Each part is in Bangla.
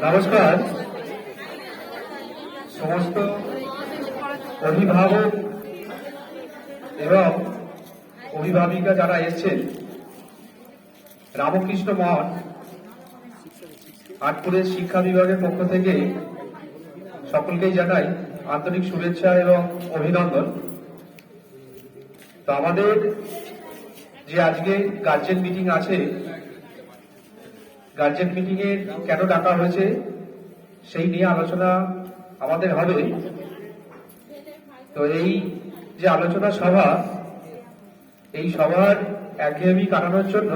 নমস্কার সমস্ত অভিভাবক এবং অভিভাবিকা যারা এসেছেন রামকৃষ্ণ মঠ আটপুরের শিক্ষা বিভাগের পক্ষ থেকে সকলকেই জানাই আন্তরিক শুভেচ্ছা এবং অভিনন্দন। তো আমাদের যে আজকে গার্জেন মিটিং আছে, গার্জেন মিটিং এ কেন ডাকা হয়েছে সেই নিয়ে আলোচনা আমাদের হবে। তো এই যে আলোচনা সভা, এই সভার একঘেয়েমি কাটানোর জন্য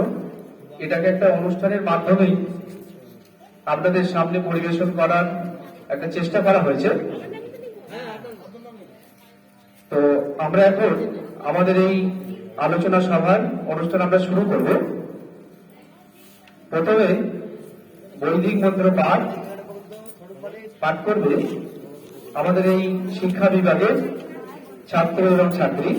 এটাকে একটা অনুষ্ঠানের মাধ্যমেই আপনাদের সামনে পরিবেশন করার একটা চেষ্টা করা হয়েছে। তো আমরা এখন আমাদের এই আলোচনা সভার অনুষ্ঠান আমরা শুরু করব। প্রথমে বৈদিক মন্ত্র পাঠ করবে আমাদের এই শিক্ষা বিভাগের ছাত্র এবং ছাত্রী।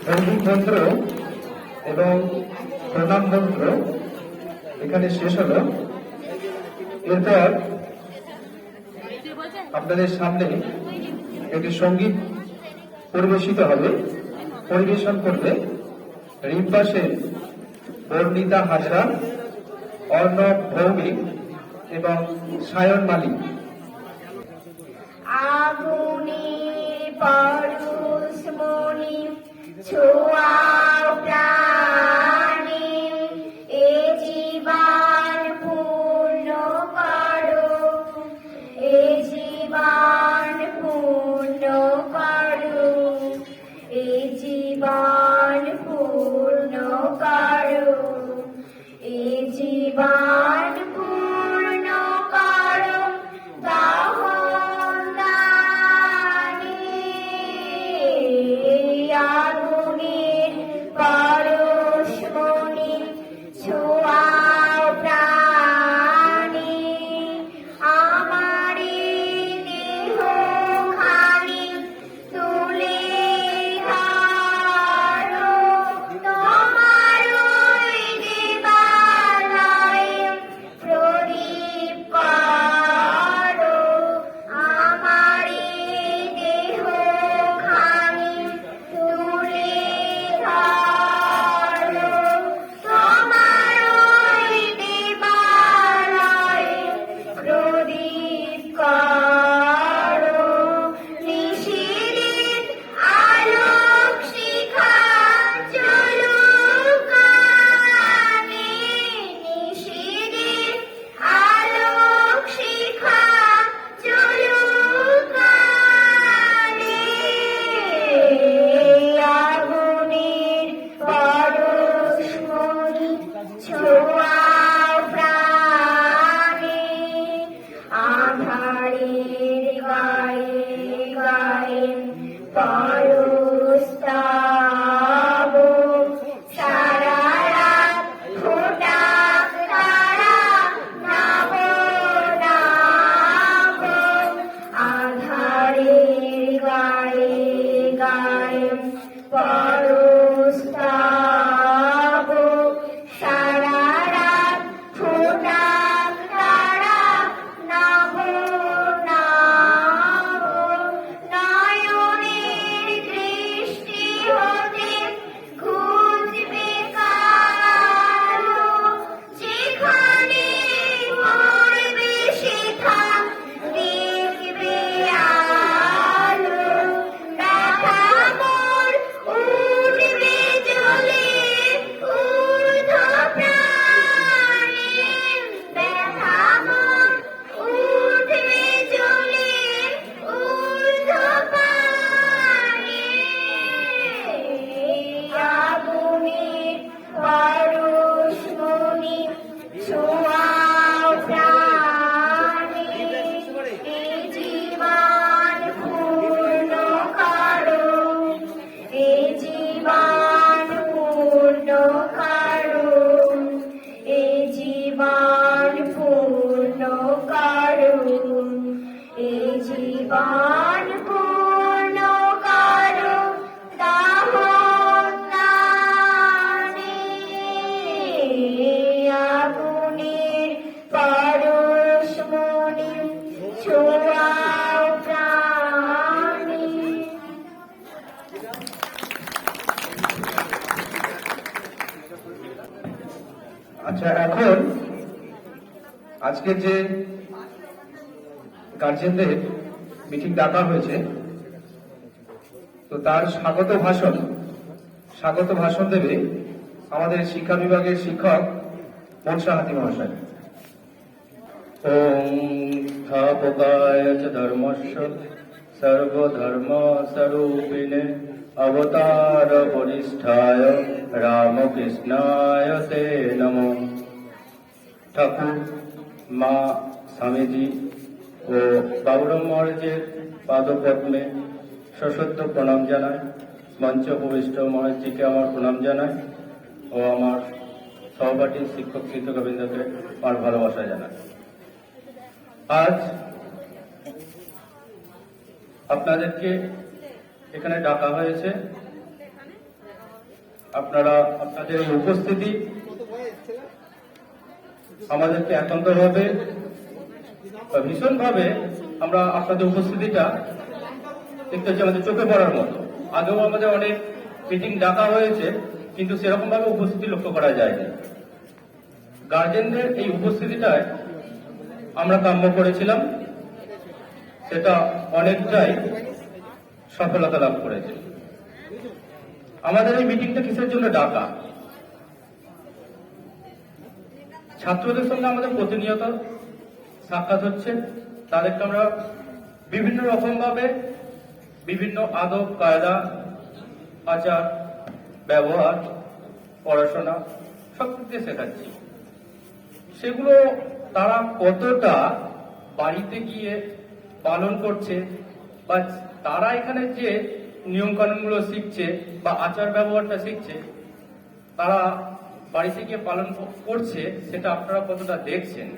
বৈদিক মন্ত্র এবং প্রণাম মন্ত্র এখানে শেষ হলো। এরপর আপনাদের সামনে একটি সঙ্গীত পরিবেশিত হবে। পরিবেশন করবে রিম্পা সেন, বর্ণিতা হাজরা, অর্ণব ভৌমিক এবং সায়ন মালিক। আগুনের পরশমণি ছোঁয়াও প্রাণে, এ জীবন পূর্ণ করো, এ জীবন পূর্ণ করো, এ জীবন পূর্ণ করো, এ জীবন পূর্ণ করো। আগুনের পর জীবন পূর্ণ করো দাহনে আগুনের পরশমণি ছোঁয়াও প্রাণে। আচ্ছা, এখন আজকে যে গার্জেনদের মিটিং ডাকা হয়েছে, তো তার স্বাগত ভাষণ দেবে আমাদের শিক্ষা বিভাগের শিক্ষক মনসা হাতি মহাশয়। ওম স্থাপকায় চ ধর্মস্য সর্বধর্ম স্বরূপিণে অবতার বরিষ্ঠায় রামকৃষ্ণায় তে নমঃ। ঠাকুর, মা, স্বামীজি ও বাবুরাম মহারাজের পাদপদ্মে সশ্রদ্ধ প্রণাম জানাই। মঞ্চ উপবিষ্ট মহারাজজিকে আমার প্রণাম জানাই ও আমার সহপাঠী শিক্ষক শিক্ষকবৃন্দকে আমার ভালোবাসা জানাই। আজ আপনাদেরকে এখানে ডাকা হয়েছে। আপনারা আপনাদের এই উপস্থিতি আমাদেরকে একান্তভাবে ভীষণভাবে আমরা আপনাদের উপস্থিতিটা দেখতে হচ্ছে আমাদের চোখে পড়ার মতো। আগেও আমাদের অনেক মিটিং ডাকা হয়েছে, কিন্তু সেরকম ভাবে উপস্থিতি লক্ষ্য করা যায়নি। গার্জেনদের এই উপস্থিতিটায় আমরা কাম্য করেছিলাম, সেটা অনেকটাই সফলতা লাভ করেছে। আমাদের এই মিটিংটা কিসের জন্য ডাকা? ছাত্রদের সঙ্গে আমাদের প্রতিনিয়ত সাক্ষাৎ হচ্ছে, তাদেরকে আমরা বিভিন্ন রকম ভাবে বিভিন্ন আদব কায়দা আচার ব্যবহার পড়াশোনা সব কিছু শেখাচ্ছি। সেগুলো তারা কতটা বাড়িতে গিয়ে পালন করছে, বা তারা এখানে যে নিয়ম কানুনগুলো শিখছে বা আচার ব্যবহারটা শিখছে, তারা বাড়িতে গিয়ে পালন করছে, সেটা আপনারা কতটা দেখছেন।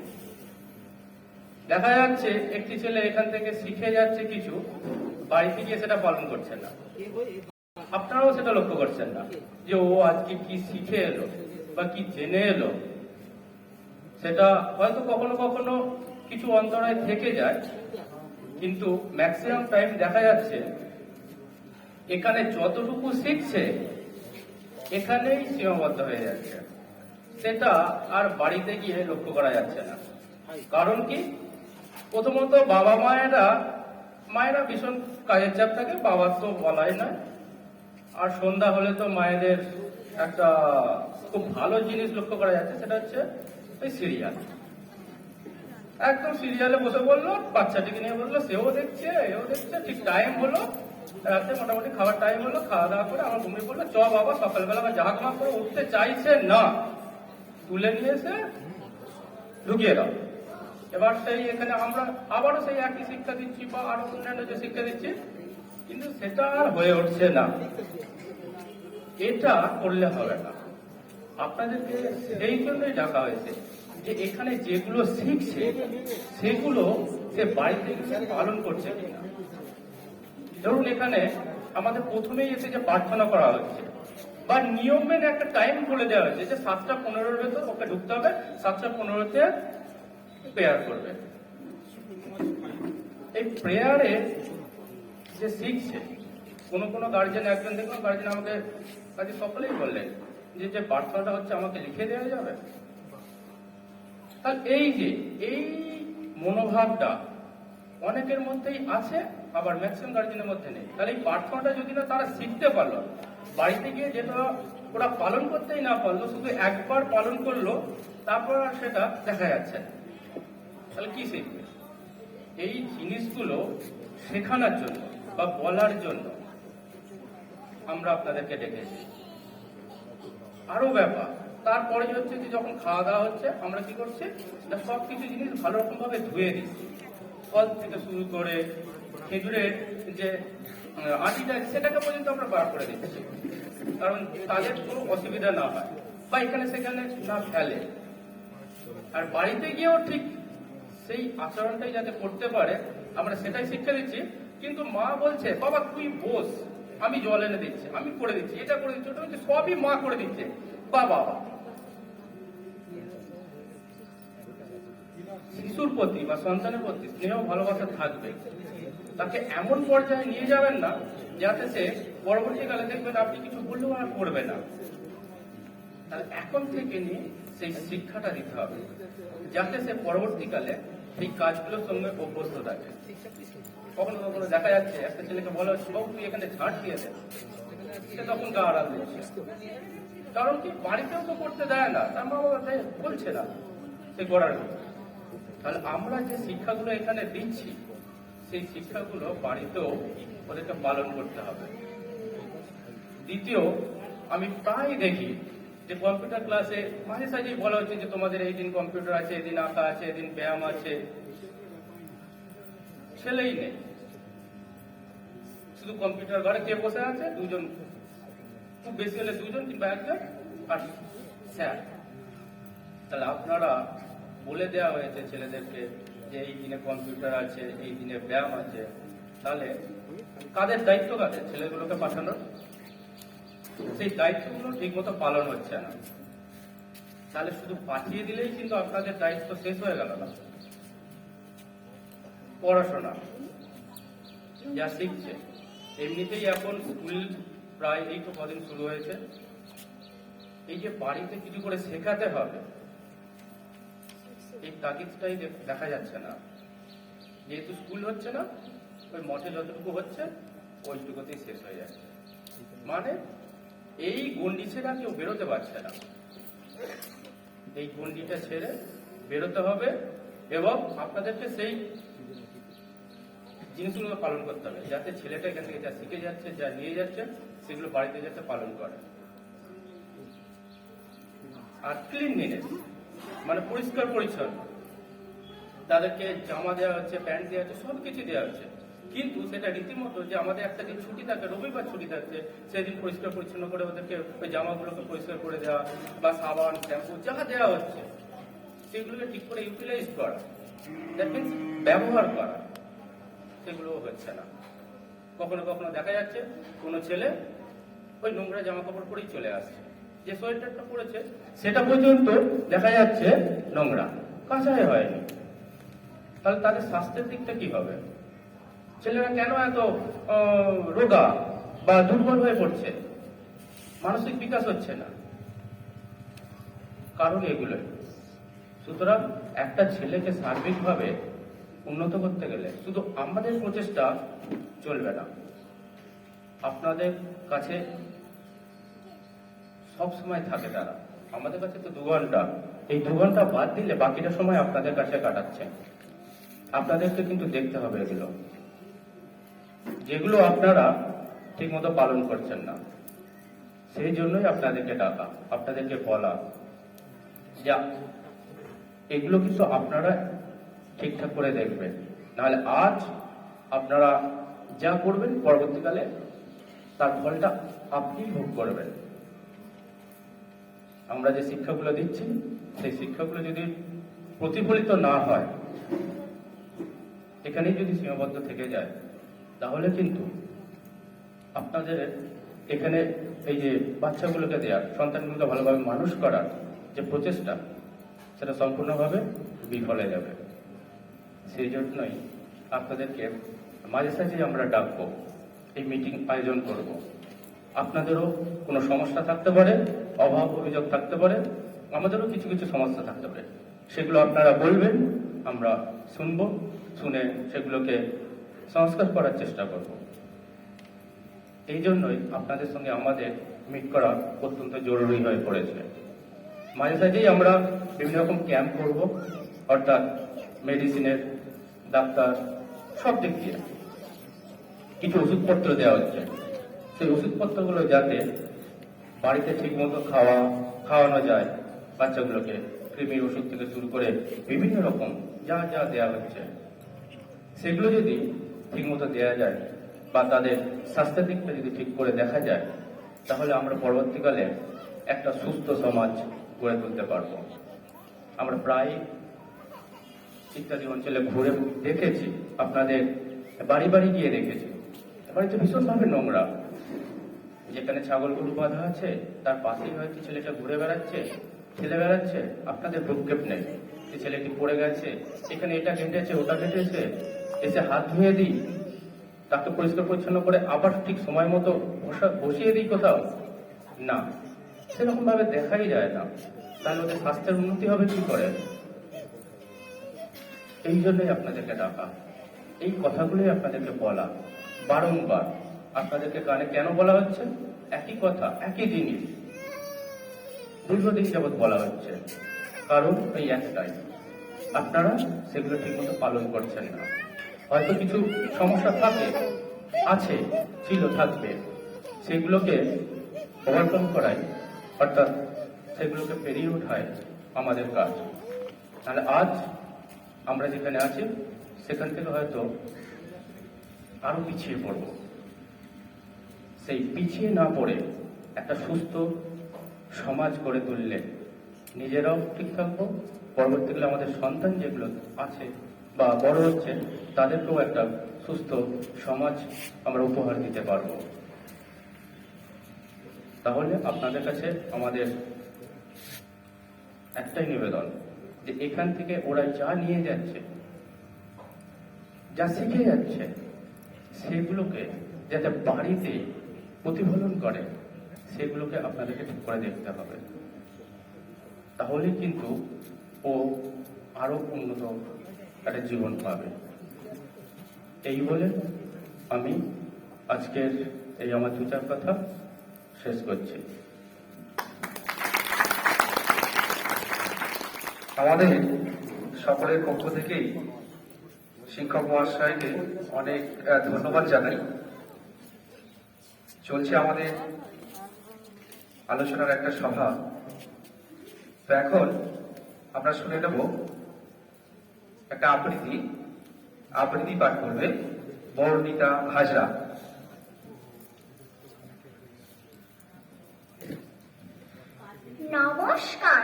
দেখা যাচ্ছে একটি ছেলে এখান থেকে শিখে যাচ্ছে কিছু, বাড়িতে গিয়ে সেটা পালন করছে না। আপনারাও সেটা লক্ষ্য করছেন না যে ও আজকে কি শিখে এলো বা কি জেনে এলো। সেটা হয়তো কখনো কখনো কিছু অন্তরায় থেকে যায়, কিন্তু ম্যাক্সিমাম টাইম দেখা যাচ্ছে এখানে যতটুকু শিখছে এখানেই সীমাবদ্ধ হয়ে যাচ্ছে, সেটা আর বাড়িতে গিয়ে লক্ষ্য করা যাচ্ছে না। কারণ কি? প্রথমত বাবা মায়েরা ভীষণ কাজের চাপ থাকে, বাবার তো বলাই নয়। আর সন্ধ্যা হলে তো মায়েদের একটা খুব ভালো জিনিস লক্ষ্য করা যাচ্ছে, সেটা হচ্ছে ওই সিরিয়াল। একদম সিরিয়ালে বসে বললো, বাচ্চাটিকে নিয়ে বললো, সেও দেখছে এও দেখছে। ঠিক টাইম হলো, রাতে মোটামুটি খাবার টাইম হলো, খাওয়া দাওয়া করে আমার ঘুমিয়ে পড়লো। চ বাবা, সকালবেলা জাগমা করে উঠতে চাইছে না, তুলে নিয়ে এসে ঢুকিয়ে দাও। এবার সেই এখানে আমরা আবারও সেই একই শিক্ষা দিচ্ছি বা আরো অন্যান্য যে শিক্ষা দিচ্ছি, কিন্তু সেটা আর হয়ে উঠছে না। এটা করলে হবে না। আপনাদেরকে এই জন্যই ডাকা হয়েছে যে এখানে যেগুলো শিখছে সেগুলো সে বাড়িতে গিয়ে পালন করছে কিনা। ধরুন এখানে আমাদের প্রথমেই এসে যে প্রার্থনা করা হচ্ছে বা নিয়ম মেনে একটা টাইম বলে দেওয়া হয়েছে যে 7:15 ভেতর ওকে ঢুকতে হবে, 7:15 প্রেয়ার করবে। এই প্রেয়ারে যে শিখছে, কোন গার্জেন, একজন দেখলাম গার্জেন আমাকে কাজে সকলেই বললেন যে প্রার্থনাটা হচ্ছে আমাকে লিখে দেওয়া যাবে। তাহলে এই মনোভাবটা অনেকের মধ্যেই আছে, আবার ম্যাক্সিমাম গার্জেনের মধ্যে নেই। তাহলে এই প্রার্থনাটা যদি না তারা শিখতে পারলো, বাড়িতে গিয়ে যেটা ওরা পালন করতেই না পারলো, শুধু একবার পালন করলো, তারপর আর সেটা দেখা যাচ্ছে না, তাহলে কি শিখবে? এই জিনিসগুলো শেখানোর জন্য বা বলার জন্য আমরা আপনাদেরকে ডেকেছি। আরো ব্যাপার, তারপরে হচ্ছে যে যখন খাওয়া দাওয়া হচ্ছে আমরা কি করছি, সব কিছু জিনিস ভালো রকম ভাবে ধুয়ে দিচ্ছি। ফল থেকে শুরু করে খেজুরের যে আটিটা সেটাকে পর্যন্ত আমরা বার করে দিচ্ছি, কারণ তাদের কোনো অসুবিধা না হয় বা এখানে সেখানে না ফেলে। আর বাড়িতে গিয়েও ঠিক সেই আচরণটাই যাতে করতে পারে আমরা সেটাই শিক্ষা দিচ্ছি। কিন্তু মা বলছে বাবা তুই বস, আমি জল এনে দিচ্ছি, আমি করে দিচ্ছি, এটা করে দিচ্ছি, ওটা হচ্ছে, সবই মা করে দিচ্ছে। বাবা শিশুর প্রতি বা সন্তানের প্রতি স্নেহ ভালোবাসা থাকবে, তাকে এমন পর্যায়ে নিয়ে যাবেন না যাতে সে পরবর্তীকালে দেখবেন আপনি কিছু বললেও আর করবে না। তাহলে এখন থেকে নিয়ে সেই শিক্ষাটা দিতে হবে যাতে সে পরবর্তীকালে সেই কাজগুলোর সঙ্গে অভ্যস্ত থাকে। কখনো কখনো দেখা যাচ্ছে একটা ছেলেকে বলা হচ্ছে বাবু তুই এখানে ঝাঁট দিয়ে দে, সে তখন গা আড়াল দিচ্ছে। কারণ কি, বাড়িতেও তো করতে দেয় না, তার মা বাবা বলছে না সে করার কথা। তাহলে আমরা যে শিক্ষাগুলো এখানে দিচ্ছি সেই শিক্ষাগুলো বাড়িতেও ওদেরকে পালন করতে হবে। দ্বিতীয়, আমি প্রায় দেখি যে কম্পিউটার ক্লাসে মাঝে সাঝেই বলা হচ্ছে যে তোমাদের এই দিন কম্পিউটার আছে, এদিন আঁকা আছে, এদিন ব্যায়াম আছে, ছেলেই নেই, শুধু কম্পিউটার ঘরে কে বসে আছে, দুজন, খুব বেশি হলে দুজন কিংবা একজন আর স্যার। তাহলে আপনারা বলে দেওয়া হয়েছে ছেলেদেরকে যে এই দিনে কম্পিউটার আছে, এই দিনে ব্যায়াম আছে, তাহলে কাদের দায়িত্ব, কাদের ছেলেগুলোকে পাঠানোর? সেই দায়িত্বগুলো ঠিক মতো পালন হচ্ছে না। তাহলে শুধু পাঠিয়ে দিলেই কিন্তু আপনাদের দায়িত্ব শেষ হয়ে গেল না। পড়াশোনা যা শিখছে, এমনিতেই এখন স্কুল প্রায় এই তো কদিন শুরু হয়েছে, এই যে বাড়িতে কিছু করে শেখাতে হবে এই তাগিদটাই দেখা যাচ্ছে না। যেহেতু স্কুল হচ্ছে না, ওই মঠে যতটুকু হচ্ছে ওইটুকুতেই শেষ হয়ে যাচ্ছে। মানে এই গণ্ডি ছেড়ে কেউ বেরোতে পারছে না। এই গণ্ডিটা ছেড়ে বেরোতে হবে এবং আপনাদেরকে সেই জিনিসগুলো পালন করতে হবে যাতে ছেলেটা এখান থেকে যা শিখে যাচ্ছে, যা নিয়ে যাচ্ছে, সেগুলো বাড়িতে যাতে পালন করে। আর ক্লিনলিনেস মানে পরিষ্কার পরিচ্ছন্ন, তাদেরকে জামা দেওয়া হচ্ছে, প্যান্ট দেওয়া হচ্ছে, সবকিছু দেওয়া হচ্ছে, কিন্তু সেটা রীতিমতো যে আমাদের একটা দিন ছুটি থাকে, রবিবার ছুটি থাকছে, সেদিন পরিষ্কার পরিচ্ছন্ন করে ওদেরকে ওই জামাগুলোকে পরিষ্কার করে দেওয়া বা সাবান শ্যাম্পু যা দেওয়া হচ্ছে সেগুলোকে ঠিক করে ইউটিলাইজ করা, দ্যাট মিনস ব্যবহার করা, সেগুলো হচ্ছে না। কখনো কখনো দেখা যাচ্ছে কোনো ছেলে ওই নোংরা জামা কাপড় পরেই চলে আসছে, যে সোয়েটারটা পরেছে সেটা পর্যন্ত দেখা যাচ্ছে নোংরা, কাঁচাই হয়নি। তাহলে তাদের স্বাস্থ্যের দিকটা কি হবে? ছেলেরা কেন এত রোগা বা দুর্বল হয়ে পড়ছে, মানসিক বিকাশ হচ্ছে না? কারণ এগুলোই। সুতরাং একটা ছেলেকে সার্বিকভাবে উন্নত করতে গেলে শুধু আমাদের প্রচেষ্টা চলবে না, আপনাদের কাছে সব সময় থাকে তারা। আমাদের কাছে তো 2 ঘন্টা, এই 2 ঘন্টা বাদ দিলে বাকিটা সময় আপনাদের কাছে কাটাচ্ছে। আপনাদেরকে কিন্তু দেখতে হবে এগুলো, যেগুলো আপনারা ঠিক মতো পালন করছেন না। সেই জন্যই আপনাদেরকে ডাকা, আপনাদেরকে বলা যা এগুলো কিন্তু আপনারা ঠিকঠাক করে দেখবেন, নাহলে আজ আপনারা যা করবেন পরবর্তীকালে তার ফলটা আপনি ভোগ করবেন। আমরা যে শিক্ষাগুলো দিচ্ছি সেই শিক্ষাগুলো যদি প্রতিফলিত না হয়, এখানেই যদি সীমাবদ্ধ থেকে যায়, তাহলে কিন্তু আপনাদের এখানে এই যে বাচ্চাগুলোকে দেওয়ার, সন্তানগুলোকে ভালোভাবে মানুষ করার যে প্রচেষ্টা, সেটা সম্পূর্ণভাবে বিফল হয়ে যাবে। সেই জন্যই আপনাদেরকে মাঝে সাঝে আমরা ডাকবো, এই মিটিং আয়োজন করব। আপনাদেরও কোনো সমস্যা থাকতে পারে, অভাব অভিযোগ থাকতে পারে, আমাদেরও কিছু কিছু সমস্যা থাকতে পারে, সেগুলো আপনারা বলবেন, আমরা শুনবো, শুনে সেগুলোকে সংস্কার করার চেষ্টা করব। এই জন্যই আপনাদের সঙ্গে আমাদের মিট করা অত্যন্ত জরুরি হয়ে পড়েছে। মাঝে সাঝেই আমরা বিভিন্ন রকম ক্যাম্প করব, অর্থাৎ মেডিসিনের, ডাক্তার, সব দিক দিয়ে কিছু ওষুধপত্র দেওয়া হচ্ছে। সেই ওষুধপত্রগুলো যাতে বাড়িতে ঠিক মতো খাওয়ানো যায় বাচ্চাগুলোকে, কৃমির ওষুধ থেকে শুরু করে বিভিন্ন রকম যা যা দেওয়া হচ্ছে, সেগুলো যদি ঠিক মতো দেওয়া যায় বা তাদের স্বাস্থ্যের দিকটা যদি ঠিক করে দেখা যায়, তাহলে আমরা পরবর্তীকালে একটা সুস্থ সমাজ গড়ে তুলতে পারব। আমরা প্রায় ইত্যাদি অঞ্চলে ঘুরে দেখেছি, আপনাদের বাড়ি বাড়ি গিয়ে দেখেছি। বাড়িতে ভীষণভাবে নোংরা। যেখানে ছাগল গরু বাঁধা আছে তার পাশেই হয়তো ছেলেটা ঘুরে বেড়াচ্ছে, খেলে বেড়াচ্ছে, আপনাদের ভ্রুক্ষেপ নেই যে ছেলেটি পড়ে গেছে, এখানে এটা ঘেটেছে ওটা ঘেটেছে, এসে হাত ধুয়ে দিই, তাকে পরিষ্কার পরিচ্ছন্ন করে আবার ঠিক সময় মতো বসিয়ে দিই কোথাও। না, সেরকম ভাবে দেখাই যায় না। তাহলে ওদের স্বাস্থ্যের উন্নতি হবে কি করে? এই জন্যই আপনাদেরকে ডাকা, এই কথাগুলোই আপনাদেরকে বলা বারংবার। আপনাদেরকে কানে কেন বলা হচ্ছে? একই কথা, একই জিনিস দীর্ঘদিন যাবৎ বলা হচ্ছে। কারণ এই একটাই, আপনারা সেগুলো ঠিকমতো পালন করছেন না। হয়তো কিছু সমস্যা থাকে, আছে, ছিল, থাকবে, সেগুলোকে ওভারকাম করাই, অর্থাৎ সেগুলোকে পেরিয়ে ওঠাই আমাদের কাজ। তাহলে আজ আমরা যেখানে আছি সেখান থেকে হয়তো আরো পিছিয়ে পড়ব। সেই পিছিয়ে না পড়ে একটা সুস্থ সমাজ গড়ে তুললে নিজেরাও ঠিক থাকবো, পরবর্তীকালে আমাদের সন্তান যেগুলো আছে বা বড় হচ্ছে তাদেরকেও একটা সুস্থ সমাজ আমরা উপহার দিতে পারবো। তাহলে আপনাদের কাছে আমাদের একটাই নিবেদন যে এখান থেকে ওরা যা নিয়ে যাচ্ছে, যা শিখে যাচ্ছে, সেগুলোকে যাতে বাড়িতে প্রতিফলন করে, সেগুলোকে আপনাদেরকে ঠিক করে দেখতে হবে। তাহলে কিন্তু ও আরো উন্নত একটা জীবন পাবে। এই বলে আমি আজকের এই আমার দু চার কথা শেষ করছি। আমাদের সকলের পক্ষ থেকেই শিক্ষক মহাশয়কে অনেক ধন্যবাদ জানাই। চলছে আমাদের আলোচনার একটা সভা। তো এখন আমরা শুনে নেব একটা আবৃত্তি পাঠ করবে বর্ণিতা হাজরা। নমস্কার।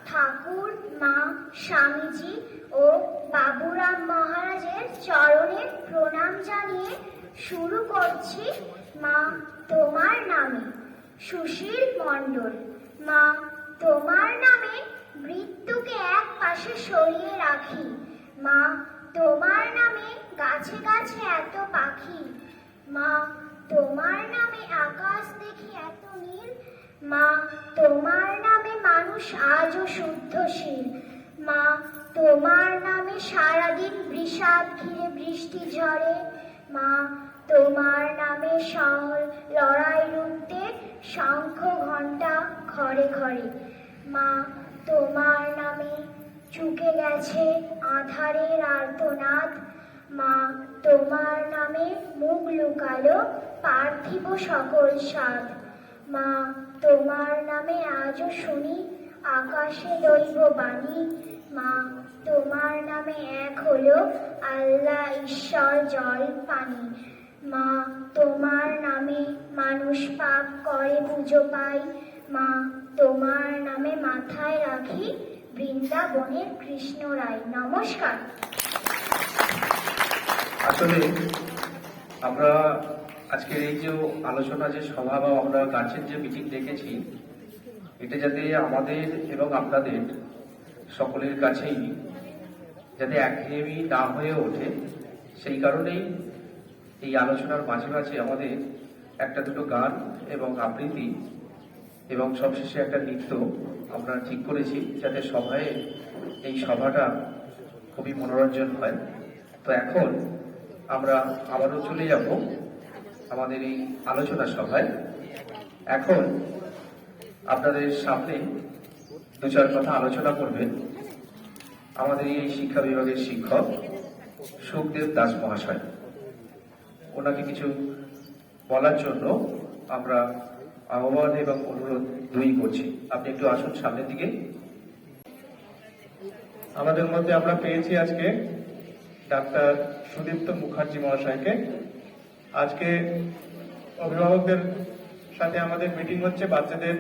ঠাকুর, মা, স্বামীজি ও বাবুরাম মহারাজের চরণে প্রণাম জানিয়ে শুরু করছি মা তোমার নামে। সুশীল মণ্ডল। মা তোমার নামে মৃত্যুকে এক পাশে সরিয়ে রাখি। মা তোমার নামে গাছে গাছে এত পাখি। মা তোমার নামে আকাশ দেখি এত নীল। মা তোমার নামে মানুষ আজও শুদ্ধশীল। মা তোমার নামে সারাদিন বিষাদ ঘিরে বৃষ্টি ঝরে। মা তোমার নামে শহর লড়াই রুখতে শঙ্খ ঘণ্টা ঘরে ঘরে। মা তোমার নামে চুকে গেছে আধারের আর্তনাদ। মা তোমার নামে মুখ লুকালো পার্থিব সকল স্বাদ। মা তোমার নামে আজও শুনি আকাশে দৈব বাণী। মা তোমার নামে এক হলো আল্লাহ ঈশ্বর জল পানি। মা তোমার নামে মানুষ পাপ করে পুজো পায়। মা তোমার নামে মাথায় রাখি বৃন্দাবনের কৃষ্ণ রায়। নমস্কার। আসলে আমরা আজকের এই যে আলোচনা, যে সভা বা আমরা গাছের যে মিটিং দেখেছি, এটা যাতে আমাদের এবং আপনাদের সকলের কাছেই যাতে একঘেয়েমি না হয়ে ওঠে, সেই কারণেই এই আলোচনার মাঝে মাঝে আমাদের একটা দুটো গান এবং আবৃত্তি এবং সবশেষে একটা নৃত্য আমরা ঠিক করেছি, যাতে সভায় এই সভাটা খুবই মনোরঞ্জন হয়। তো এখন আমরা আবারও চলে যাব আমাদের এই আলোচনা সভায়। এখন আপনাদের সামনে দু চার কথা আলোচনা করবেন আমাদের এই শিক্ষা বিভাগের শিক্ষক সুখদেব দাস মহাশয়। ওনাকে কিছু বলার জন্য আমরা আহ্বান এবং অনুরোধ দুই করছি। আপনি একটু আসুন সামনের দিকে। আমাদের মধ্যে আমরা পেয়েছি আজকে ডাক্তার সুদীপ্ত মুখার্জি মহাশয়কে। আজকে অভিভাবকদের সাথে আমাদের মিটিং হচ্ছে, বাচ্চাদের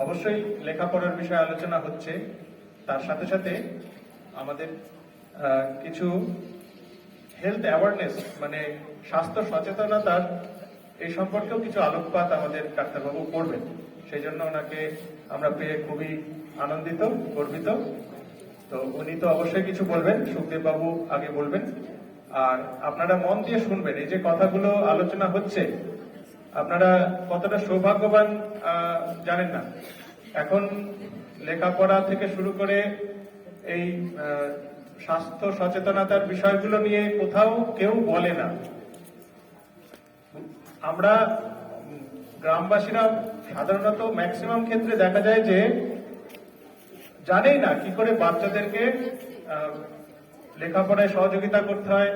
অবশ্যই লেখাপড়ার বিষয়ে আলোচনা হচ্ছে, তার সাথে সাথে আমাদের কিছু হেলথ অ্যাওয়ারনেস মানে স্বাস্থ্য সচেতনতার এই সম্পর্কেও কিছু আলোকপাত আমাদের ডাক্তারবাবু করবেন। সেই জন্য ওনাকে আমরা পেয়ে খুবই আনন্দিত, গর্বিত। তো উনি তো অবশ্যই কিছু বলবেন, সুখদেব বাবু আগে বলবেন, আর আপনারা মন দিয়ে শুনবেন। এই যে কথাগুলো আলোচনা হচ্ছে, আপনারা কতটা সৌভাগ্যবান জানেন না। এখন লেখাপড়া থেকে শুরু করে এই স্বাস্থ্য সচেতনতার বিষয়গুলো নিয়ে কোথাও কেউ বলে না। আমরা গ্রামবাসীরা সাধারণত ম্যাক্সিমাম ক্ষেত্রে দেখা যায় যে জানেই না কি করে বাচ্চাদেরকে লেখাপড়ায় সহযোগিতা করতে হয়,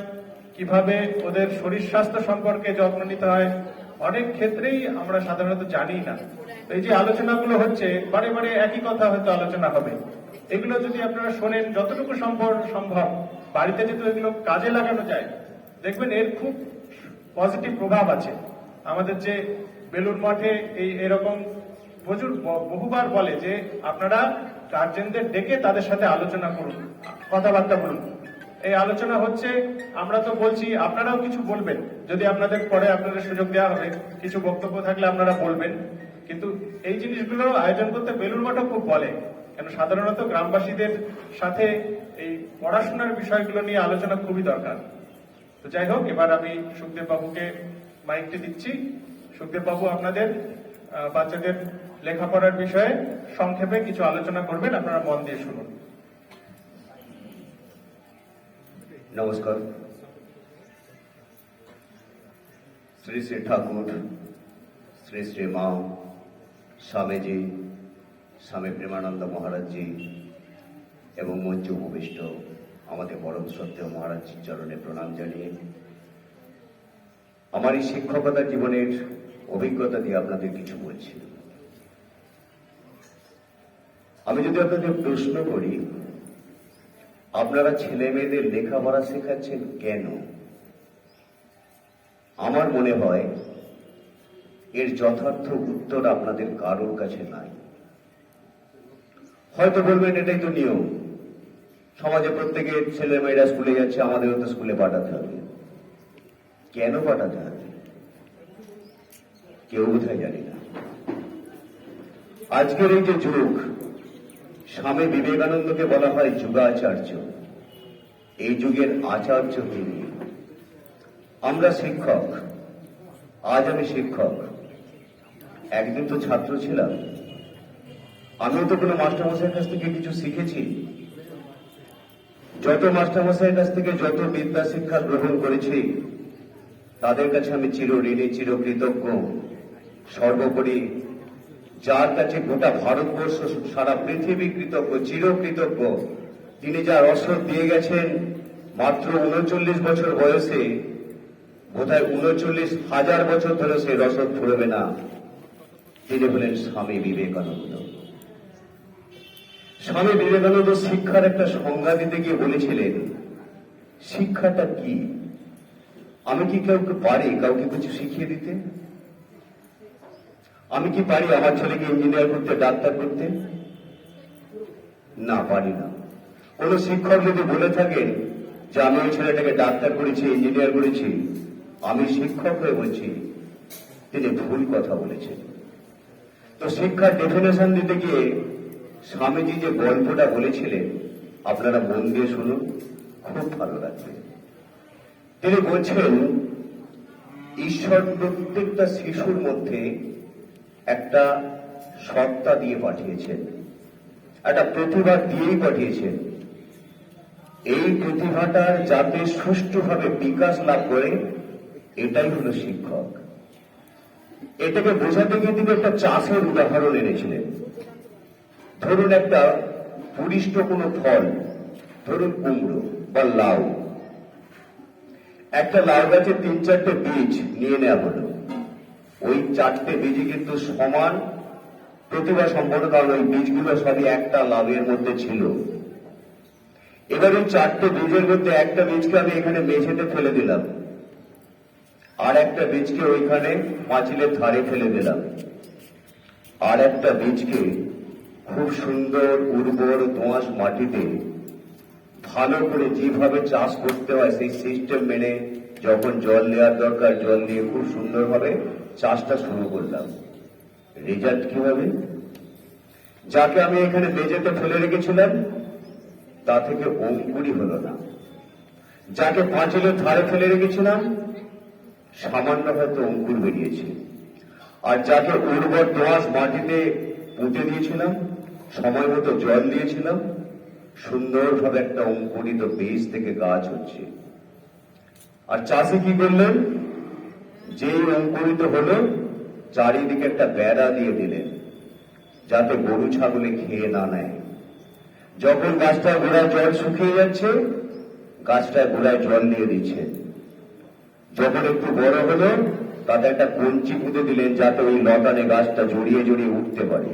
কিভাবে ওদের শরীর স্বাস্থ্য সম্পর্কে যত্ন নিতে হয়। অনেক ক্ষেত্রেই আমরা সাধারণত জানি না। এই যে আলোচনাগুলো হচ্ছে, বারে বারে একই কথা হয়তো আলোচনা হবে। এগুলো যদি আপনারা শোনেন, যতটুকু সম্ভব বাড়িতে যদি এগুলো কাজে লাগানো যায়, দেখবেন এর খুব পজিটিভ প্রভাব আছে। আমাদের যে বেলুর মঠে এরকম বহুবার বলে যে আপনারা গার্জেনদের ডেকে তাদের সাথে আলোচনা করুন, কথাবার্তা বলুন। এই আলোচনা হচ্ছে, আমরা তো বলছি, আপনারাও কিছু বলবেন। যদি আপনাদের পরে আপনাদের সুযোগ দেওয়া হবে, কিছু বক্তব্য থাকলে আপনারা বলবেন। কিন্তু এই জিনিসগুলো আয়োজন করতে বেলুর মঠও খুব বলে, কেন সাধারণত গ্রামবাসীদের সাথে এই পড়াশোনার বিষয়গুলো নিয়ে আলোচনা খুবই দরকার। তো যাই হোক, এবার আমি সুখদেব বাবুকে মাইকটি দিচ্ছি। সুখদেব বাবু আপনাদের বাচ্চাদের লেখাপড়ার বিষয়ে সংক্ষেপে কিছু আলোচনা করবেন, আপনারা মন দিয়ে শুনুন। নমস্কার। শ্রী শ্রী ঠাকুর, শ্রী শ্রী মা, স্বামীজি, স্বামী প্রেমানন্দ মহারাজজি এবং মঞ্চে উপবিষ্ট আমাদের পরম শ্রদ্ধেয় মহারাজজির চরণে প্রণাম জানিয়ে আমার এই শিক্ষকতার জীবনের অভিজ্ঞতা দিয়ে আপনাদের কিছু বলছি। আমি যদি আপনাদের প্রশ্ন করি, আপনারা ছেলে মেয়েদের লেখাপড়া শেখাচ্ছেন কেন? আমার মনে হয় এর যথার্থ উত্তর আপনাদের কারোর কাছে নাই। হয়তো বলবেন এটাই তো নিয়ম, সমাজে প্রত্যেকের ছেলে মেয়েরা স্কুলে যাচ্ছে, আমাদেরও তো স্কুলে পাঠাতে হবে। কেন পাঠাতে হবে কেউ বোধহয় জানি না। আজকের এই যে যুগ, স্বামী বিবেকানন্দকে বলা হয় যুগাচার্য। এই যুগের আচার্য তিনি। আমরা শিক্ষক, আজ আমি শিক্ষক, একদিন তো ছাত্র ছিলাম। আমিও তো কোনো মাস্টারমশাইয়ের কাছ থেকে কিছু শিখেছি। যত মাস্টারমশাইয়ের কাছ থেকে যত বিদ্যা শিক্ষা গ্রহণ করেছি, তাদের কাছে আমি চিরঋণী, চিরকৃতজ্ঞ। সর্বোপরি যার কাছে গোটা ভারতবর্ষ, সারা পৃথিবী কৃতজ্ঞ, চিরকৃতজ্ঞ, তিনি যা রসদ দিয়ে গেছেন মাত্র 39 বছর বয়সে, বোধহয় 39,000 বছর ধরে সে রসদ ফুরবে না। তিনি হলেন স্বামী বিবেকানন্দ। স্বামী বিবেকানন্দ শিক্ষার একটা সংজ্ঞা দিতে গিয়ে বলেছিলেন, শিক্ষাটা কি? আমি কি কাউকে পারি কাউকে কিছু শিখিয়ে দিতে? আমি কি পারি আমার ছেলেকে ইঞ্জিনিয়ার করতে, ডাক্তার করতে? না, পারি না। কোন শিক্ষক যদি বলে থাকেন যে আমি ওই ছেলেটাকে ডাক্তার করেছি, ইঞ্জিনিয়ার করেছি, আমি শিক্ষক হয়ে বলছি, তিনি ভুল কথা বলেছেন। তো শিক্ষার ডেফিনেশন দিতে গিয়ে স্বামীজি যে গল্পটা বলেছিলেন, আপনারা মন দিয়ে শুনুন, খুব ভালো লাগবে। তিনি বলছেন, ঈশ্বর প্রত্যেকটা শিশুর মধ্যে একটা সত্তা দিয়ে পাঠিয়েছেন, একটা প্রতিভা দিয়েই পাঠিয়েছেন। এই প্রতিভাটার যাতে সুষ্ঠুভাবে বিকাশ লাভ করে, এটাই হলো শিক্ষক। এটাকে বোঝাতে গিয়ে তিনি একটা চাষের উদাহরণ এনেছিলেন। ধরুন একটা পুরিষ্ট কোনো ফল, ধরুন কুমড়ো বা লাউ। একটা লাউ গাছে 3-4টে বীজ নিয়ে নেওয়া হলো। ওই 4টে বীজই কিন্তু সমান প্রতিভা সম্পন্ন, কারণ ওই বীজগুলো সবই একটা লাউয়ের মধ্যে ছিল। এবার ওই 4টে বীজের মধ্যে একটা বীজকে আমি এখানে মেঝেতে ফেলে দিলাম, আর একটা বীজকে ওইখানে পাঁচিলের ধারে ফেলে দিলাম, আর একটা বীজকে খুব সুন্দর উর্বর দোআঁশ মাটিতে ভালো করে যেভাবে চাষ করতে হয় সেই সিস্টেম মেনে যখন জল দেওয়ার দরকার জল দিয়ে খুব সুন্দরভাবে চাষটা শুরু করলাম। রেজাল্ট কি হবে? যাকে আমি এখানে মেঝেতে ফেলে রেখেছিলাম তা থেকে অঙ্কুরই হলো না। যাকে পাঁচিলের ধারে ফেলে রেখেছিলাম সামান্য হয়তো অঙ্কুর বেরিয়েছে। আর যাকে উর্বর দোআঁশ মাটিতে পুঁতে দিয়েছিলাম, সময় মতো জল দিয়েছিলাম, সুন্দরভাবে একটা অঙ্কুরিত বীজ থেকে গাছ হচ্ছে। আর চাষি কি করলেন? যেই অঙ্কুরিত হলো চারিদিকে একটা বেড়া দিয়ে দিলেন যাতে গরু ছাগলে খেয়ে না নেয়। যখন গাছটার গোড়ায় জল শুকিয়ে যাচ্ছে গাছটার গোড়ায় জল দিয়ে দিচ্ছে। যখন একটু বড় হলো তাতে একটা কঞ্চি পুঁতে দিলেন যাতে ওই লতানে গাছটা জড়িয়ে জড়িয়ে উঠতে পারে।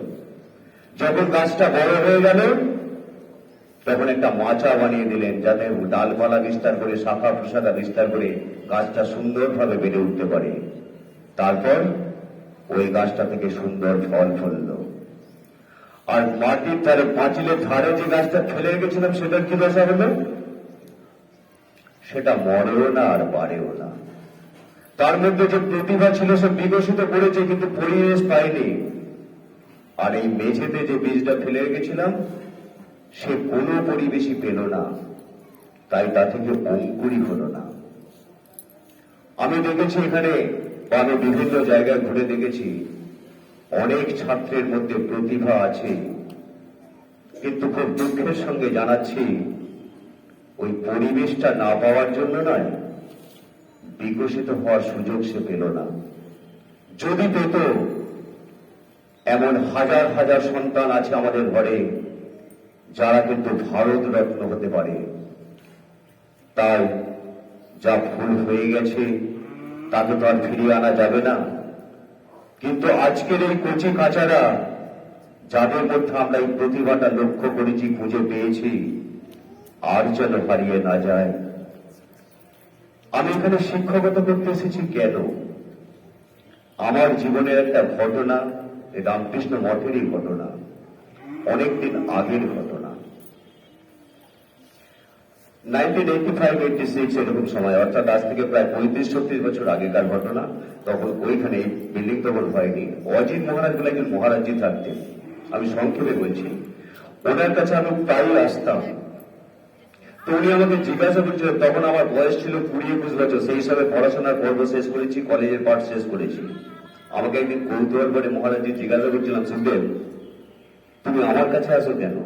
যখন গাছটা বড় হয়ে গেল তখন একটা মাচা বানিয়ে দিলেন যাতে ডালপালা বিস্তার করে শাখা প্রশাখা বিস্তার করে গাছটা সুন্দরভাবে বেড়ে উঠতে পারে। তারপর ওই গাছটা থেকে সুন্দর ফল ফলল। আর মাটির ধারে পাঁচিলের ধারে যে গাছটা ফেলে রেখেছিলাম সেটার কি দশা হলো? সেটা মরেও না আর বাড়েও না। তার মধ্যে যে প্রতিভা ছিল সে বিকশিত করেছে কিন্তু পরিবেশ পায়নি। আর এই মেঝেতে যে বীজটা ফেলে রেখেছিলাম সে কোনো পরিবেশই পেল না, তাই তা থেকে অঙ্কুরই হলো না। আমি দেখেছি এখানে, আমি বিভিন্ন জায়গায় ঘুরে দেখেছি অনেক ছাত্রের মধ্যে প্রতিভা আছে, কিন্তু খুব দুঃখের সঙ্গে জানাচ্ছি ওই পরিবেশটা না পাওয়ার জন্য নয়, বিকশিত হওয়ার সুযোগ সে পেল না। যদি পেত, এমন হাজার হাজার সন্তান আছে আমাদের ঘরে যারা কিন্তু ভারত রত্ন হতে পারে। তাই যা ভুল হয়ে গেছে তাকে তো আর ফিরিয়ে আনা যাবে না। কিন্তু আজকের এই কচি কাচারা যাদের মধ্যে আমরা এই প্রতিভাটা লক্ষ্য করেছি, খুঁজে পেয়েছি, আর যেন হারিয়ে না যায়। আমি এখানে শিক্ষকতা করতে এসেছি কেন? আমার জীবনের একটা ঘটনা, রামকৃষ্ণ মঠেরই ঘটনা, অনেকদিন আগের ঘটনা। 1985-86 এরকম সময়, অর্থাৎ আজ থেকে প্রায় 35-36 বছর আগেকার ঘটনা। তখন ওইখানে বিল্ডিং তখন হয়নি। অজিত মহারাজ বলে একজন মহারাজজি থাকতেন, আমি সংক্ষেপে বলছি। ওনার কাছে আমি প্রায়ই আসতাম। তো উনি আমাকে জিজ্ঞাসা করছিলেন, তখন আমার বয়স ছিল 20-21 বছর, সেই হিসাবে পড়াশোনার পর্ব শেষ করেছি, কলেজের পাঠ শেষ করেছি। আমাকে একদিন কৌতূহল করে মহারাজজি জিজ্ঞাসা করছিলাম, সুখদেব তুমি আমার কাছে আসো কেন?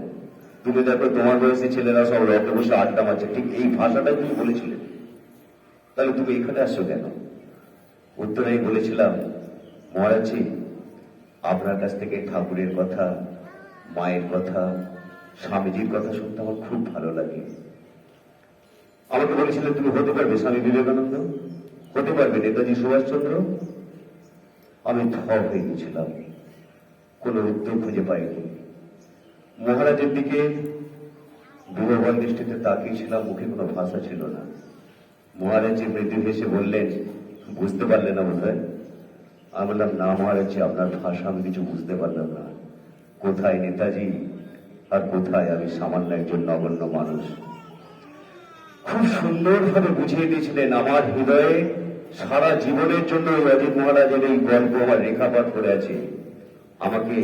তুমি দেখো তোমার বয়সী ছেলেরা সব রকে বসে আড্ডা মারছে, ঠিক এই ভাষাটাই তুমি বলেছিলেন, তাহলে তুমি এখানে আসছো কেন? উত্তরে আমি বলেছিলাম, মহারাজজি আপনার কাছ থেকে ঠাকুরের কথা, মায়ের কথা, স্বামীজির কথা শুনতে আমার খুব ভালো লাগে। আমাকে বলেছিলেন তুমি হতে পারবে স্বামী বিবেকানন্দ, হতে পারবে নেতাজি সুভাষচন্দ্র। আমি থ হয়ে গেছিলাম, কোন উত্তর খুঁজে পাইনি। মহারাজের দিকে বিহ্বল দৃষ্টিতে তাকিয়েছিলাম, মুখে কোনো ভাষা ছিল না। মহারাজজি মৃদু হেসে বললেন, বুঝতে পারলেন না বোধ হয়? আমি বললাম, না মহারাজজি আপনার ভাষা আমি কিছু বুঝতে পারলাম না। কোথায় নেতাজি আর কোথায় আমি সামান্য একজন নগণ্য মানুষ। খুব সুন্দরভাবে বুঝিয়ে দিয়েছিলেন আমার হৃদয়ে সারা জীবনের জন্য অজিত মহারাজের এই গল্প আমার রেখাপাত করে আছে। আমাকে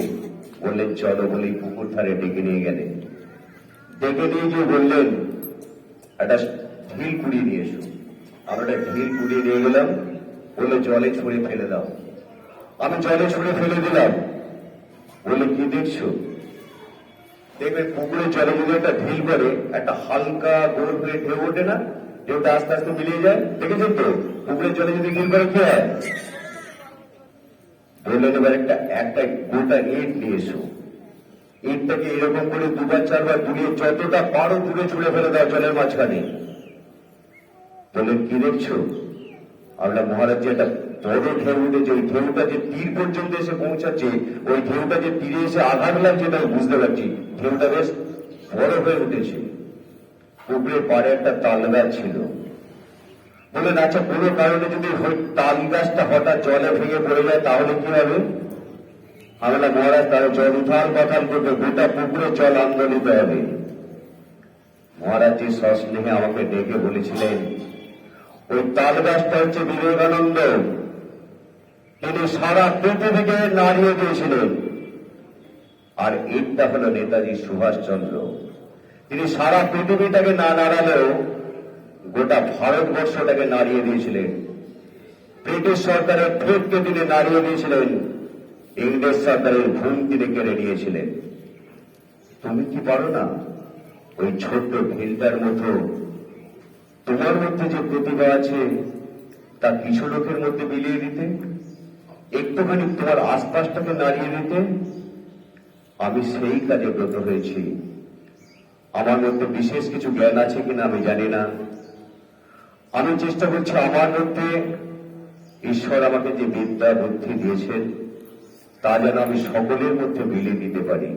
বললেন চলো বলেই পুকুর ধারে ডেকে নিয়ে গেলেন। ডেকে নিয়ে গিয়ে বললেন একটা ঢিল কুড়িয়ে নিয়ে এসো। আমরা একটা ঢিল কুড়িয়ে নিয়ে গেলাম, বললে জলে ছুঁড়ে ফেলে দাও। আমি জলে ছুঁড়ে ফেলে দিলাম। বললে কি দেখছো? দেখবে পুকুরের জলে যদি একটা ঢিল করে একটা হালকা গোল হয়ে ঢেউ ওঠে না, ঢেউটা আস্তে আস্তে মিলিয়ে যায়, দেখেছেন তো? পুকুরের জলে যদি ঢিল করে কি হয়? বললেন এবার একটা গোটা ইট নিয়ে এসো। ইটটাকে এরকম করে 2-4 দূরে যতটা পারো দূরে ছুঁড়ে ফেলে দাও জলের মাঝখানে। বললেন কি দেখছো? আমরা মহারাজজি একটা বড় ঢেউ উঠেছে, ওই ঢেউটা যে তীর পর্যন্ত এসে পৌঁছাচ্ছে, ওই ঢেউটা যে তীরে এসে আঘাত লাগছে আমি বুঝতে পারছি। ঢেউটা বেশ বড় হয়ে উঠেছে। পুকুরের পাড়ে একটা তাল গাছ ছিল। বললেন আচ্ছা কোনো কারণে যদি তাল গাছটা হঠাৎ জলে ভেঙে পড়ে যায় তাহলে কি হবে? আমরা মহারাজ তারা জল উথাল পাথাল করবে, গোটা পুকুরে জল আন্দোলিত হবে। মহারাজজি সস্নেহে আমাকে ডেকে বলেছিলেন, ওই তাল গাছটা হচ্ছে বিবেকানন্দ। তিনি সারা পৃথিবীকে নাড়িয়ে দিয়েছিলেন। আর এটা হলো নেতাজি সুভাষচন্দ্র। তিনি সারা পৃথিবীটাকে না নাড়ালেও গোটা ভারতবর্ষটাকে নাড়িয়ে দিয়েছিলেন। ব্রিটিশ সরকারের ফ্লেগকে তিনি নাড়িয়ে দিয়েছিলেন, ইংরেজ সরকারের ঘুম তিনি কেড়ে নিয়েছিলেন। তুমি কি পারো না ওই ছোট্ট ঢিলটার মতো তোমার মধ্যে যে প্রতিভা আছে তা কিছু লোকের মধ্যে বিলিয়ে দিতে, একটুখানি তোমার আশপাশটাকে নাড়িয়ে দিতে? আমি সেই কাজে ব্রত হয়েছি। আমার মধ্যে বিশেষ কিছু জ্ঞান আছে কিনা আমি জানি না। আমি চেষ্টা করছি আমার মধ্যে ঈশ্বর আমাকে যে বিদ্যা বুদ্ধি দিয়েছেন তা যেন আমি সকলের মধ্যে বিলিয়ে দিতে পারি,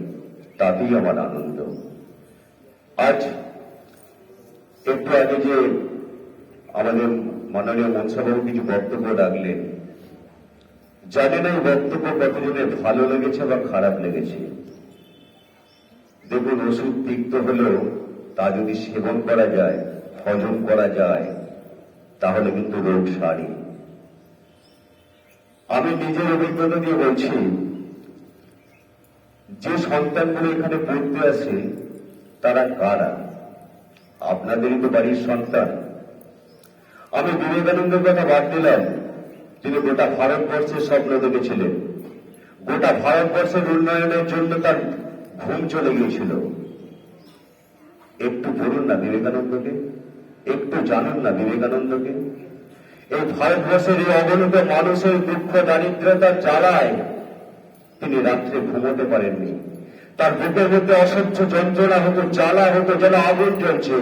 তাতেই আমার আনন্দ। আজ একটু আগে যে আমাদের মাননীয় মনসাবাবু কিছু বক্তব্য রাখলেন, জানি না এই বক্তব্য কতজনের ভালো লেগেছে বা খারাপ লেগেছে। দেখুন, ওষুধ তিক্ত হলেও তা যদি সেবন করা যায়, হজম করা যায়, তাহলে কিন্তু রোগ সারে। আমি নিজের অভিজ্ঞতা দিয়ে বলছি, যে সন্তানগুলো এখানে পড়তে আসে তারা কারা? আপনাদেরই তো বাড়ির সন্তান। আমি বিবেকানন্দের কথা বাদ দিলাম, তিনি গোটা ভারতবর্ষের স্বপ্ন দেখেছিলেন। গোটা ভারতবর্ষের উন্নয়নের জন্য তার ঘুম চলে গিয়েছিল। একটু পড়ুন না বিবেকানন্দকে, একটু জানুন না বিবেকানন্দকে। এই ভারতবর্ষের এই অগণিত মানুষের দুঃখ দারিদ্রতার জ্বালায় তিনি রাত্রে ঘুমোতে পারেননি। তার বুকের মধ্যে অসহ্য যন্ত্রণা হতো, জ্বালা হতো, যেন আগুন জ্বলছে।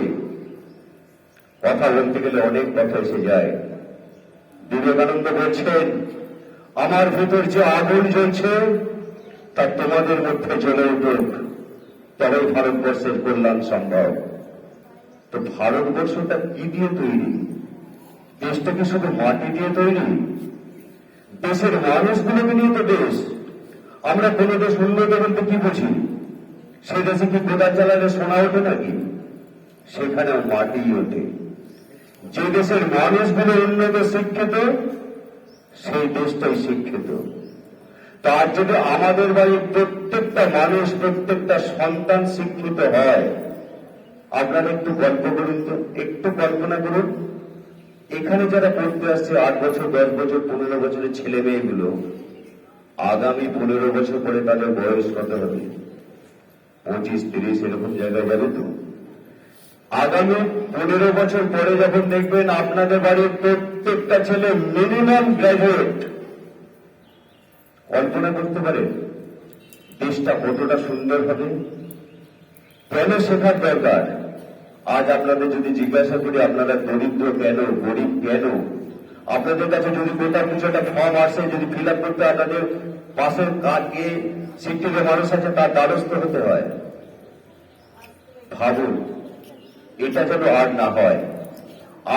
কথা বলতে গেলে অনেক কথা এসে যায়। বিবেকানন্দ বলছেন, আমার ভিতর যে আগুন জ্বলছে তা তোমাদের মধ্যে জ্বলে উঠুক, তবেই ভারতবর্ষের কল্যাণ সম্ভব। তো ভারতবর্ষটা কি দিয়ে তৈরি? দেশটা কি শুধু মাটি দিয়ে তৈরি? দেশের মানুষগুলোকে নিয়ে তো দেশ। আমরা কোন দেশ উন্নত বলতে কি বুঝি? সে দেশে কি কোদাল চালালে সোনা ওঠে নাকি? সেখানেও মাটি ওঠে। যে দেশের মানুষগুলো উন্নত শিক্ষিত, সেই দেশটাই শিক্ষিত। তার যদি আমাদের বাড়ির প্রত্যেকটা মানুষ, প্রত্যেকটা সন্তান শিক্ষিত হয়, আপনারা একটু গল্প করুন তো, একটু কল্পনা করুন। এখানে যারা পড়তে আসছে 8 বছর, 10 বছর, 15 বছরের ছেলে মেয়েগুলো, আগামী 15 বছর পরে তাদের বয়স কত হবে? 25, 30 এরকম জায়গায় যাবে তো। আগামী 15 বছর পরে যখন দেখবেন আপনাদের বাড়ির প্রত্যেকটা ছেলে মিনিমাম গ্রাজুয়েট, কল্পনা করতে পারে দেশটা কতটা সুন্দর হবে? কেন শেখার দরকার? আজ আপনাদের যদি জিজ্ঞাসা করি আপনারা দরিদ্র কেন, গরিব কেন, আপনাদের কাছে যদি গোটা কিছু একটা ফর্ম আসে, যদি ফিল আপ করতে আপনাদের পাশের কাজে শিক্ষিত মানুষ আছে তার দ্বারস্থ হতে হয়। ভাবুন, এটা যেন আর না হয়।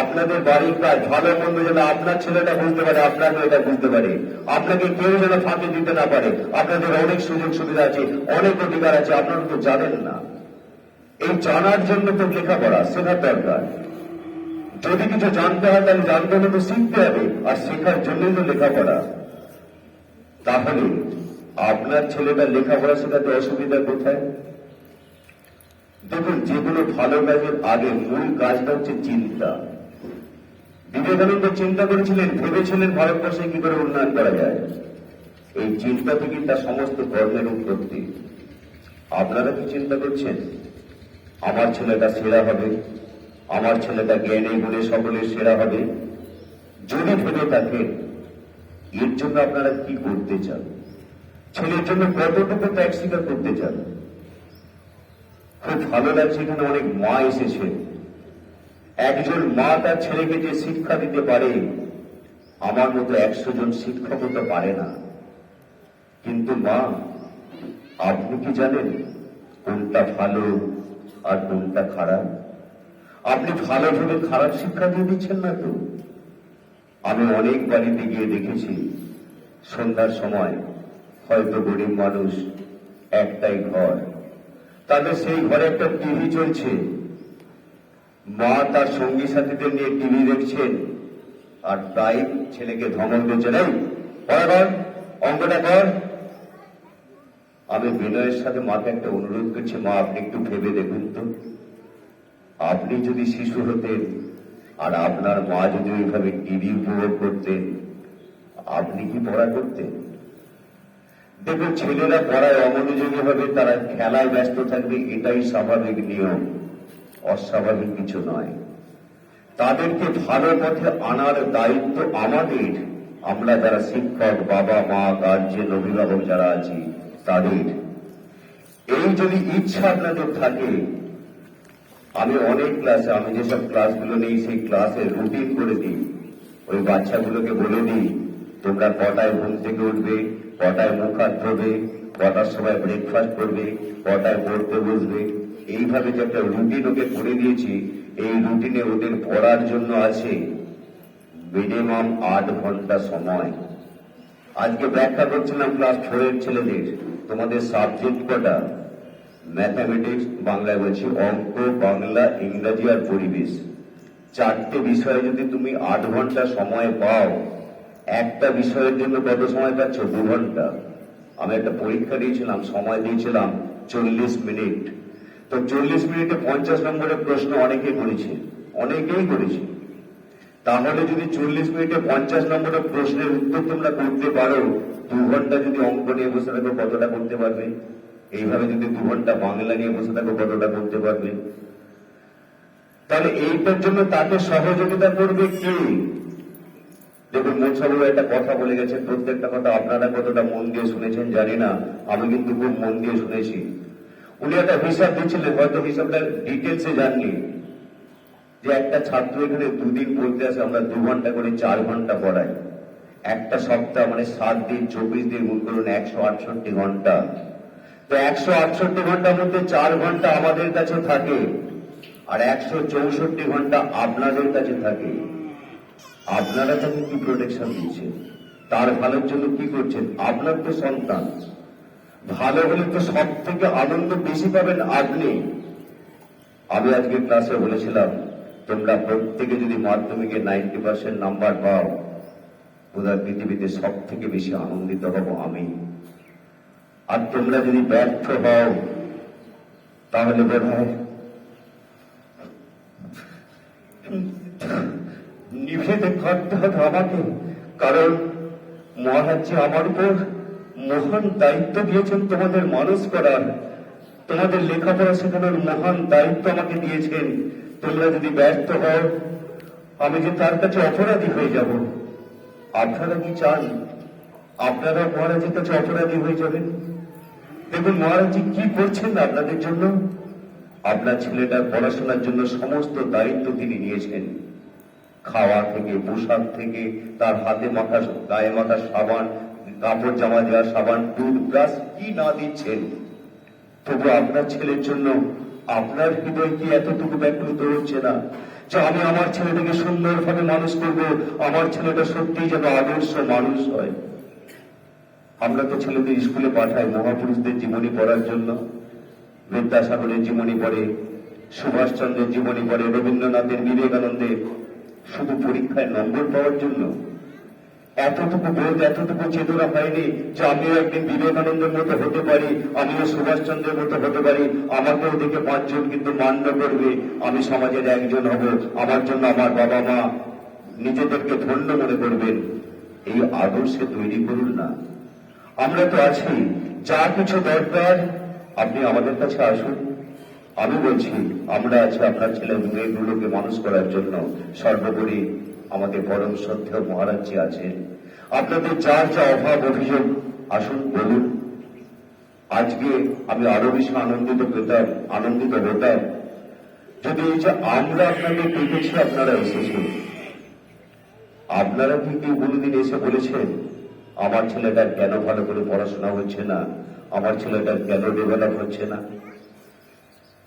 আপনাদের বাড়ির কাজ ভালো মন্দ যেন আপনার ছেলেটা বুঝতে পারে, আপনার মেয়েটা বুঝতে পারে, আপনাকে কেউ যেন ফাঁকি দিতে না পারে। আপনাদের অনেক সুযোগ সুবিধা আছে, অনেক অধিকার আছে, আপনারা তো জানেন না। এই জানার জন্য তো লেখাপড়া শেখার দরকার। যদি কিছু জানতে হয় তাহলে জানতে হলে তো শিখতে হবে, আর শেখার জন্যই তো লেখাপড়া। তাহলে আপনার ছেলেটা লেখাপড়া শেখাতে অসুবিধা কোথায়? দেখুন, যেগুলো ভালো কাজের আগে মূল কাজটা হচ্ছে চিন্তা। বিবেকানন্দ চিন্তা করেছিলেন, ভেবেছিলেন ভারতবর্ষে কি করে উন্নয়ন করা যায়। এই চিন্তা থেকে তার সমস্ত কর্মের উৎপত্তি। আপনারা কি চিন্তা করছেন আমার ছেলেটা সেরা হবে, আমার ছেলেটা জ্ঞানে গুণে সকলের সেরা হবে? যদি ভেবে থাকেন, এর জন্য আপনারা কি করতে চান? ছেলের জন্য কতটুকু ত্যাগ স্বীকার করতে চান? খুব ভালো লাগছে এখানে অনেক মা এসেছে। একজন মা তার ছেলেকে যে শিক্ষা দিতে পারে, আমার মতো 100 জন শিক্ষক তো পারে না। কিন্তু মা, আপনি কি জানেন কোনটা ভালো আর কোনটা খারাপ? আপনি ভালো ভেবে খারাপ শিক্ষা দিয়ে দিচ্ছেন না তো? আমি অনেক বাড়িতে গিয়ে দেখেছি, সন্ধ্যার সময় হয়তো গরিব মানুষ, একটাই ঘর, তাদের সেই ঘরে একটা টিভি চলছে, মা তার সঙ্গী সাথীদের নিয়ে টিভি দেখছেন আর তাই ছেলেকে ধমক দিচ্ছেন, এই পড়া কর, অঙ্কটা কর। আমি বিনয়ের সাথে মাকে একটা অনুরোধ করছি, মা আপনি একটু ভেবে দেখুন তো, আপনি যদি শিশু হতেন আর আপনার মা যদি ওইভাবে টিভি উপভোগ করতেন, আপনি কি পড়া করতেন? দেখুন, ছেলেরা পড়ায় অমনোযোগী হবে, তারা খেলায় ব্যস্ত থাকবে, এটাই স্বাভাবিক নিয়ম, অস্বাভাবিক কিছু নয়। তাদেরকে ভালো পথে আনার দায়িত্ব আমাদের, আমরা যারা শিক্ষক, বাবা মা, গার্জেন, অভিভাবক যারা আছি তাদের। এই যদি ইচ্ছা আপনাদের থাকে, আমি অনেক ক্লাসে, আমি যেসব ক্লাসগুলো নেই সেই ক্লাসে রুটিন করে দিই, ওই বাচ্চাগুলোকে বলে দিই তোমরা কটায় ঘুম থেকে উঠবে, কটায় মুখ হাত ধোবে, কটার সময় ব্রেকফাস্ট করবে, কটায় পড়তে বসবে। এইভাবে যে একটা রুটিন ওকে করে দিয়েছি, এই রুটিনে ওদের পড়ার জন্য আছে মিনিমাম 8 ঘন্টা সময়। আজকে ব্যাখ্যা করছিলাম ক্লাস 4 এর ছেলেদের, তোমাদের সাবজেক্ট কটা? ম্যাথামেটিক্স, বাংলায় বলছি, অঙ্ক, বাংলা, ইংরাজি আর পরিবেশ। 4টে বিষয়ে যদি তুমি 8 ঘন্টা সময় পাও, একটা বিষয়ের জন্য কত সময় পাচ্ছ? 2 ঘন্টা। আমি একটা পরীক্ষা দিয়েছিলাম, সময় দিয়েছিলাম 40 মিনিট। তো 40 মিনিটে 50 নম্বরের প্রশ্ন অনেকেই করেছে, অনেকেই করেছে। তাহলে যদি 40 মিনিটে 50 নম্বরের প্রশ্নের উত্তর তোমরা করতে পারো, 2 ঘন্টা যদি অঙ্ক নিয়ে বসে থাকো কতটা করতে পারবে? এইভাবে যদি 2 ঘন্টা বাংলা নিয়ে বসে থাকো কতটা করতে পারবে? তাহলে এইটার জন্য তাকে সহযোগিতা করবে কে? দেখুন, মোছাবুর একটা কথা বলে গেছেন, প্রত্যেকটা কথা আপনারা কতটা মন দিয়ে শুনেছেন জানি না, আমি কিন্তু খুব মন দিয়ে শুনেছি। উনি একটা হিসাব দিচ্ছিলেন, হয়তো হিসাবটা ডিটেলসে জাননি, যে একটা ছাত্র এখানে 2 দিন পড়তে আসে, আমরা 2 ঘন্টা করে 4 ঘন্টা পড়াই। একটা সপ্তাহ মানে 7 দিন, 24 দিন গুণ করুন, 168 ঘন্টা। তো 168 ঘন্টার মধ্যে 4 ঘন্টা আমাদের কাছে থাকে আর 164 ঘন্টা আপনাদের কাছে থাকে। আপনারা তাকে কি প্রোটেকশন দিচ্ছেন? তার ভালোর জন্য কি করছেন? আপনার তো সন্তান, ভালো হলে তো সব থেকে আনন্দ বেশি পাবেন আপনি। আমি আজকে ক্লাসে বলেছিলাম, তোমরা প্রত্যেকে যদি মাধ্যমিকে 90% নাম্বার পাও, বোধহয় পৃথিবীতে সব থেকে বেশি আনন্দিত হব আমি। আর তোমরা যদি ব্যর্থ হও, তাহলে বোধ হয় নিভেদন করতে হবে আমাকে, কারণ মহারাজজি আমার উপর মহান দায়িত্ব দিয়েছেন তোমাদের মানুষ করার, তোমাদের লেখাপড়া শেখানোর মহান দায়িত্ব আমাকে দিয়েছেন। তোমরা যদি ব্যর্থ হও, আমি যে তার কাছে অপরাধী হয়ে যাব। আপনারা কি চান আপনারা মহারাজের কাছে অপরাধী হয়ে যাবেন? দেখুন, মহারাজজি কি করছেন আপনাদের জন্য। আপনার ছেলেটার পড়াশোনার জন্য সমস্ত দায়িত্ব তিনি নিয়েছেন, খাওয়া থেকে, পোশাক থেকে, তার হাতে মাখা, গায়ে মাখা সাবান, কাপড় জামা দেওয়া সাবান, টুথব্রাশ, কি না দিচ্ছেন। তবু আপনার ছেলের জন্য আপনার হৃদয় কি এতটুকু ব্যাকুলিত হচ্ছে না যে আমি আমার ছেলেটাকে সুন্দরভাবে মানুষ করব, আমার ছেলেটা সত্যিই যেন আদর্শ মানুষ হয়। আমরা তো ছেলেদের স্কুলে পাঠাই মহাপুরুষদের জীবনী পড়ার জন্য, বিদ্যাসাগরের জীবনী পড়ে, সুভাষচন্দ্রের জীবনী পড়ে, রবীন্দ্রনাথের, বিবেকানন্দের, শুধু পরীক্ষায় নম্বর পাওয়ার জন্য। এতটুকু বোধ, এতটুকু চেতনা হয়নি যে আমিও একদিন বিবেকানন্দের মতো হতে পারি, আমিও সুভাষচন্দ্রের মতো হতে পারি, আমাকেও দেখে 5 জন কিন্তু মান্য করবে, আমি সমাজের একজন হব, আমার জন্য আমার বাবা মা নিজেদেরকে ধন্য মনে করবেন। এই আদর্শে তৈরি করুন না। আমরা তো আছি, যা কিছু দরকার আপনি আমাদের কাছে আসুন। আমি বলছি, আমরা আছি আপনার ছেলে মেয়েগুলোকে মানুষ করার জন্য। সর্বোপরি আমাদের পরম শ্রদ্ধেয় মহারাজজি আছেন। আপনাদের যার যা অভাব অভিযোগ আসুন বলুন। আজকে আমি আরো বেশি আনন্দিত হতাম যদি এই যে আমরা আপনাদের ডেকেছি, আপনারা এসেছেন। আপনারা কি কেউ কোনোদিন এসে বলেছেন আমার ছেলেটার কেন ভালো করে পড়াশোনা হচ্ছে না, আমার ছেলেটার কেন ডেভেলপ হচ্ছে না?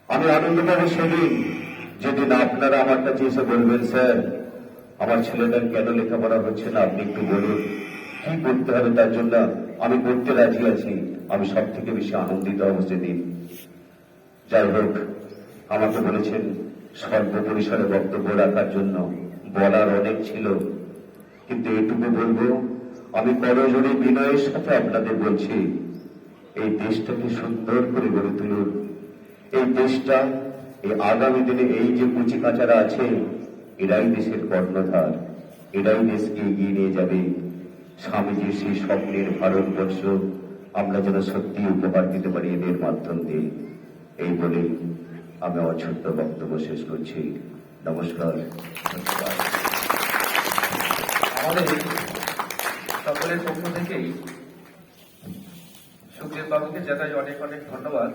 আমি আনন্দ পাবো সেদিন যেদিন আপনারা আমার কাছে এসে বলবেন, স্যার আমার ছেলেটার কেন লেখাপড়া হচ্ছে না, আপনি একটু বলুন, কি করতে হবে তার জন্য আমি করতে রাজি আছি। আমি সব থেকে বেশি আনন্দিত হব সেদিন। যাই হোক, আমাকে বলেছেন স্বল্প পরিসরে বক্তব্য রাখার জন্য। বলার অনেক ছিল, কিন্তু এটুকু বলবো, আমি করজোড়ে বিনয়ের সাথে আপনাদের বলছি, এই দেশটাকে সুন্দর করে গড়ে তুলুন। এই দেশটা এই আগামী দিনে এই যে কুচি কাচারা আছে, এরাই দেশের কর্ণধার, এরাই দেশকে এগিয়ে নিয়ে যাবে। স্বামীজির সেই স্বপ্নের ভারতবর্ষ আমরা যেন সত্যি উপহার দিতে পারি এদের মাধ্যম দিয়ে। এই বলে আমি আমার ছোট্ট বক্তব্য শেষ করছি। নমস্কার। আমাদের সকলের পক্ষ থেকেই সুখদেব বাবুকে জানাই অনেক অনেক ধন্যবাদ।